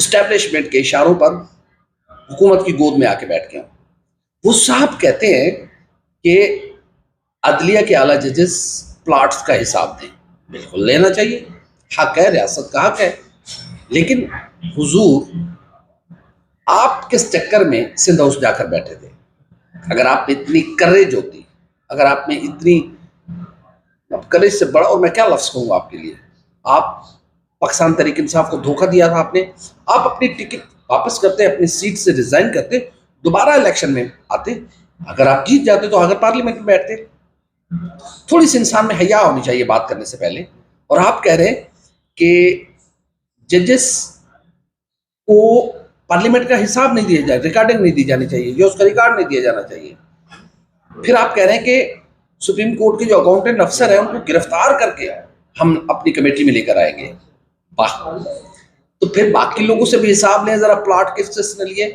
Establishment کے اشاروں پر حکومت کی گود میں آ کے بیٹھ گیا. وہ صاحب کہتے ہیں کہ عدلیہ کے اعلیٰ ججز پلاٹس کا حساب دیں. بالکل لینا چاہیے، حق ہے، ریاست کا حق ہے. لیکن حضور آپ کس چکر میں سندھ ہاؤس جا کر بیٹھے تھے؟ اگر آپ میں اتنی کریج ہوتی، اگر آپ میں اتنی کریج سے بڑا، اور میں کیا لفظ کہوں گا آپ کے لیے، آپ پاکستان تحریک انصاف کو دھوکہ دیا تھا آپ نے. آپ اپنی ٹکٹ واپس کرتے، اپنی سیٹ سے ریزائن کرتے، دوبارہ الیکشن میں آتے. اگر آپ جیت جاتے تو اگر پارلیمنٹ میں بیٹھتے. تھوڑی سی انسان میں حیا ہونی چاہیے بات کرنے سے پہلے. اور آپ کہہ رہے ہیں کہ ججز کو پارلیمنٹ کا حساب نہیں دیا جائے، ریکارڈنگ نہیں دی جانی چاہیے، یا اس کا ریکارڈ نہیں دیا جانا چاہیے. پھر آپ کہہ رہے ہیں کہ سپریم کورٹ کے جو اکاؤنٹنٹ افسر ہیں ان کو گرفتار کر کے ہم اپنی کمیٹی میں لے کر آئیں گے. تو پھر باقی لوگوں سے بھی حساب لیں ذرا. پلاٹ کس نے لیے،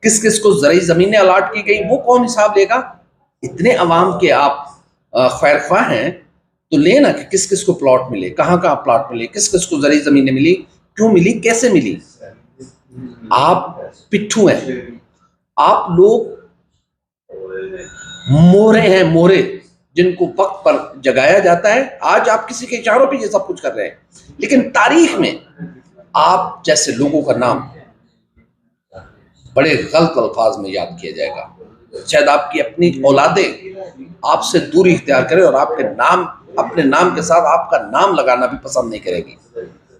کس کس کو زرعی زمینیں الاٹ کی گئی، وہ کون حساب لے گا؟ اتنے عوام کے آپ خیر خواہ ہیں تو لیں نا کہ کس کس کو پلاٹ ملے، کہاں کہاں پلاٹ ملے، کس کس کو زرعی زمینیں ملی، کیوں ملی، کیسے ملی. آپ پٹھو ہیں، آپ لوگ مورے ہیں، مورے جن کو وقت پر جگایا جاتا ہے. آج آپ کسی کے اشاروں پہ یہ سب کچھ کر رہے ہیں، لیکن تاریخ میں آپ جیسے لوگوں کا نام بڑے غلط الفاظ میں یاد کیا جائے گا. شاید آپ کی اپنی اولادیں آپ سے دوری اختیار کریں اور آپ کے نام، اپنے نام کے ساتھ آپ کا نام لگانا بھی پسند نہیں کرے گی.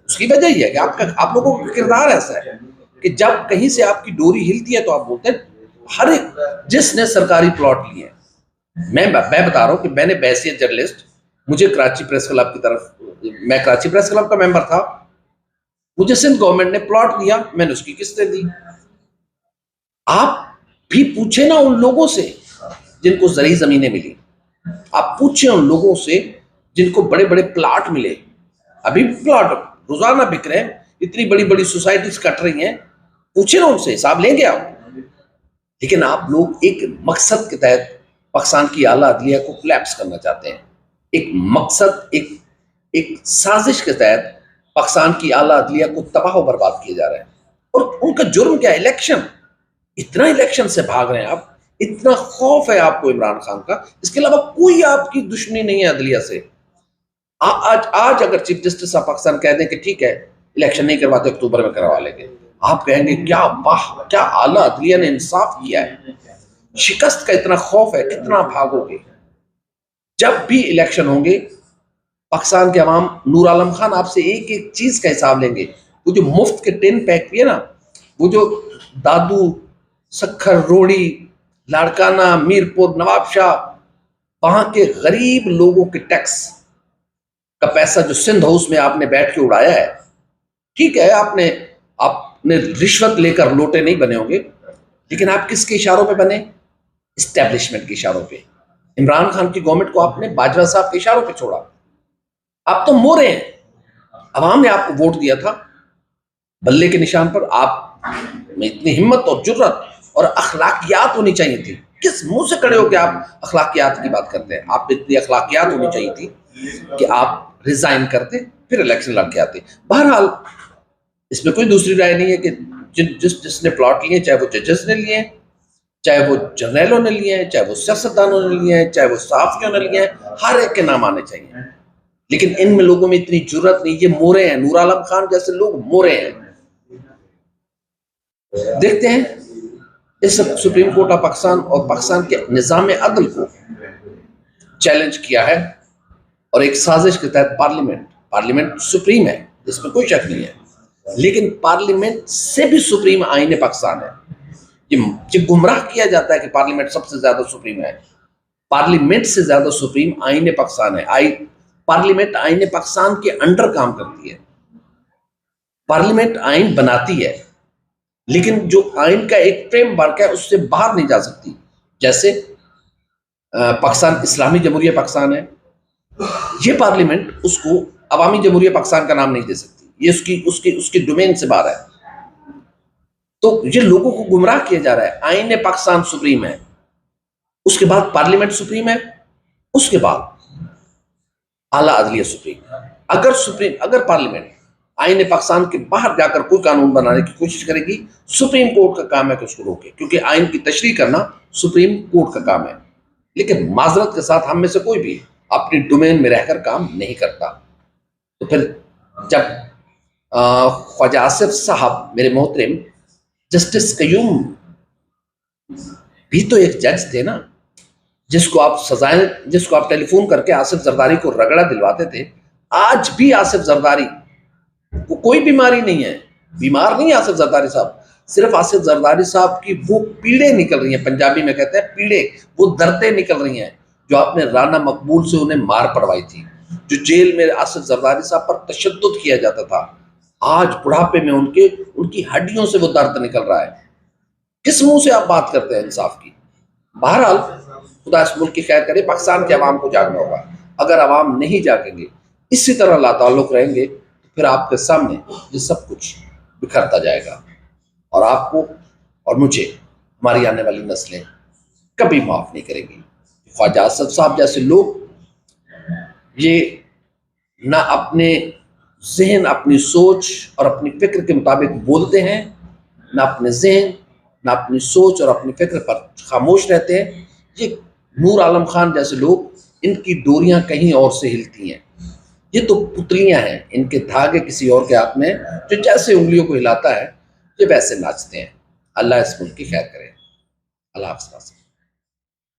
اس کی وجہ یہ ہے کہ آپ لوگوں کا کردار ایسا ہے کہ جب کہیں سے آپ کی ڈوری ہلتی ہے تو آپ بولتے ہیں ہر ایک جس نے سرکاری پلاٹ لیے. میں بتا رہا ہوں کہ میں نے بحیثیت جرنلسٹ، مجھے کراچی پریس کلب کی طرف، میں کراچی پریس کلب کا ممبر تھا، مجھے سندھ گورنمنٹ نے پلاٹ دیا، میں نے اس کی قسطیں دی. آپ بھی پوچھیں نا ان لوگوں سے جن کو زرعی زمینیں ملی، آپ پوچھیں ان لوگوں سے جن کو بڑے بڑے پلاٹ ملے. ابھی پلاٹ روزانہ بک رہے ہیں، اتنی بڑی بڑی سوسائٹیز کٹ رہی ہیں، پوچھیں نا ان سے، حساب لیں گے آپ. لیکن آپ لوگ ایک مقصد کے تحت پاکستان کی اعلیٰ عدلیہ کو کلیپس کرنا چاہتے ہیں. ایک مقصد، ایک سازش کے تحت پاکستان کی اعلیٰ عدلیہ کو تباہ و برباد کیا جا رہا ہے. اور ان کا جرم کیا ہے؟ الیکشن. اتنا الیکشن سے بھاگ رہے ہیں آپ، اتنا خوف ہے آپ کو عمران خان کا، اس کے علاوہ کوئی آپ کی دشمنی نہیں ہے عدلیہ سے. آج اگر چیف جسٹس آف پاکستان کہہ دیں کہ ٹھیک ہے الیکشن نہیں کرواتے، اکتوبر میں کروا لیں گے، آپ کہیں گے کیا واہ، کیا اعلیٰ عدلیہ نے انصاف کیا ہے. شکست کا اتنا خوف ہے، کتنا بھاگو گے. جب بھی الیکشن ہوں گے پاکستان کے عوام، نور عالم خان آپ سے ایک ایک چیز کا حساب لیں گے. وہ جو مفت کے ٹین پیک ہے نا، وہ جو دادو، سکھر، روڑی، لاڑکانہ، میرپور، نواب شاہ، وہاں کے غریب لوگوں کے ٹیکس کا پیسہ جو سندھ ہاؤس میں آپ نے بیٹھ کے اڑایا ہے. ٹھیک ہے آپ نے رشوت لے کر لوٹے نہیں بنے ہوں گے، لیکن آپ کس کے اشاروں پہ بنے؟ اسٹیبلشمنٹ کے اشاروں پہ. عمران خان کی گورنمنٹ کو آپ نے باجوہ صاحب کے اشاروں پہ چھوڑا. آپ تو مورے ہیں، عوام نے آپ کو ووٹ دیا تھا بلے کے نشان پر. آپ میں اتنی ہمت اور جرت اور اخلاقیات ہونی چاہیے تھی. کس منہ سے کھڑے ہو کہ آپ اخلاقیات کی بات کرتے ہیں؟ آپ پہ اتنی اخلاقیات ہونی چاہیے تھی کہ آپ ریزائن کرتے پھر الیکشن لڑ کے آتے. بہرحال اس میں کوئی دوسری رائے نہیں ہے کہ جس نے پلاٹ لیے، چاہے وہ ججز نے لیے، چاہے وہ جرنیلوں نے لیے ہیں، چاہے وہ سیاستدانوں نے لیے ہیں، چاہے وہ صحافیوں نے لیے ہیں، ہر ایک کے نام آنے چاہیے. لیکن ان میں لوگوں میں اتنی جرت نہیں. یہ مورے ہیں، نور عالم خان جیسے لوگ مورے ہیں. دیکھتے ہیں اس سپریم کورٹ آف پاکستان اور پاکستان کے نظام عدل کو چیلنج کیا ہے، اور ایک سازش کے تحت پارلیمنٹ سپریم ہے، اس میں کوئی شک نہیں ہے، لیکن پارلیمنٹ سے بھی سپریم آئین پاکستان ہے. یہ گمراہ کیا جاتا ہے کہ پارلیمنٹ سب سے زیادہ سپریم ہے. پارلیمنٹ سے زیادہ سپریم آئین پاکستان ہے. پارلیمنٹ آئین پاکستان کے انڈر کام کرتی ہے. پارلیمنٹ آئین بناتی ہے، لیکن جو آئین کا ایک فریم ورک ہے اس سے باہر نہیں جا سکتی. جیسے پاکستان اسلامی جمہوریہ پاکستان ہے، یہ پارلیمنٹ اس کو عوامی جمہوریہ پاکستان کا نام نہیں دے سکتی، یہ اس کی ڈومین سے باہر ہے. تو یہ لوگوں کو گمراہ کیا جا رہا ہے. آئین پاکستان سپریم ہے، اس کے بعد پارلیمنٹ سپریم ہے، اس کے بعد اعلیٰ عدلیہ سپریم. اگر پارلیمنٹ آئین پاکستان کے باہر جا کر کوئی قانون بنانے کی کوشش کرے گی، سپریم کورٹ کا کام ہے کہ اس کو روکے، کیونکہ آئین کی تشریح کرنا سپریم کورٹ کا کام ہے۔ لیکن معذرت کے ساتھ ہم میں سے کوئی بھی اپنی ڈومین میں رہ کر کام نہیں کرتا۔ تو پھر جب خواجہ آصف صاحب میرے محترم جسٹس قیوم بھی تو ایک جج تھے نا، جس کو آپ ٹیلی فون کر کے آصف زرداری کو رگڑا دلواتے تھے۔ آج بھی آصف زرداری کو کوئی بیماری نہیں ہے، بیمار نہیں ہے آصف زرداری صاحب، صرف آصف زرداری صاحب کی وہ پیڑیں نکل رہی ہیں، پنجابی میں کہتے ہیں پیڑیں، وہ دردیں نکل رہی ہیں جو آپ نے رانا مقبول سے انہیں مار پڑوائی تھی، جو جیل میں آصف زرداری صاحب پر تشدد کیا جاتا تھا، آج بڑھاپے میں ان کی ہڈیوں سے وہ درد نکل رہا ہے۔ کس منہ سے آپ بات کرتے ہیں انصاف کی؟ بہرحال خدا اس ملک کی خیر کرے، پاکستان کے عوام کو جاگنا ہوگا۔ اگر عوام نہیں جاگیں گے، اسی طرح لا تعلق رہیں گے، پھر آپ کے سامنے یہ سب کچھ بکھرتا جائے گا، اور آپ کو اور مجھے، ہماری آنے والی نسلیں کبھی معاف نہیں کریں گی۔ خواجہ آصف صاحب جیسے لوگ یہ نہ اپنے ذہن، اپنی سوچ اور اپنی فکر کے مطابق بولتے ہیں، نہ اپنے ذہن، نہ اپنی سوچ اور اپنی فکر پر خاموش رہتے ہیں۔ یہ نور عالم خان جیسے لوگ، ان کی ڈوریاں کہیں اور سے ہلتی ہیں، یہ تو پتلیاں ہیں، ان کے دھاگے کسی اور کے ہاتھ میں، جو جیسے انگلیوں کو ہلاتا ہے یہ ویسے ناچتے ہیں۔ اللہ اس ملک کی خیر کرے۔ اللہ حافظ۔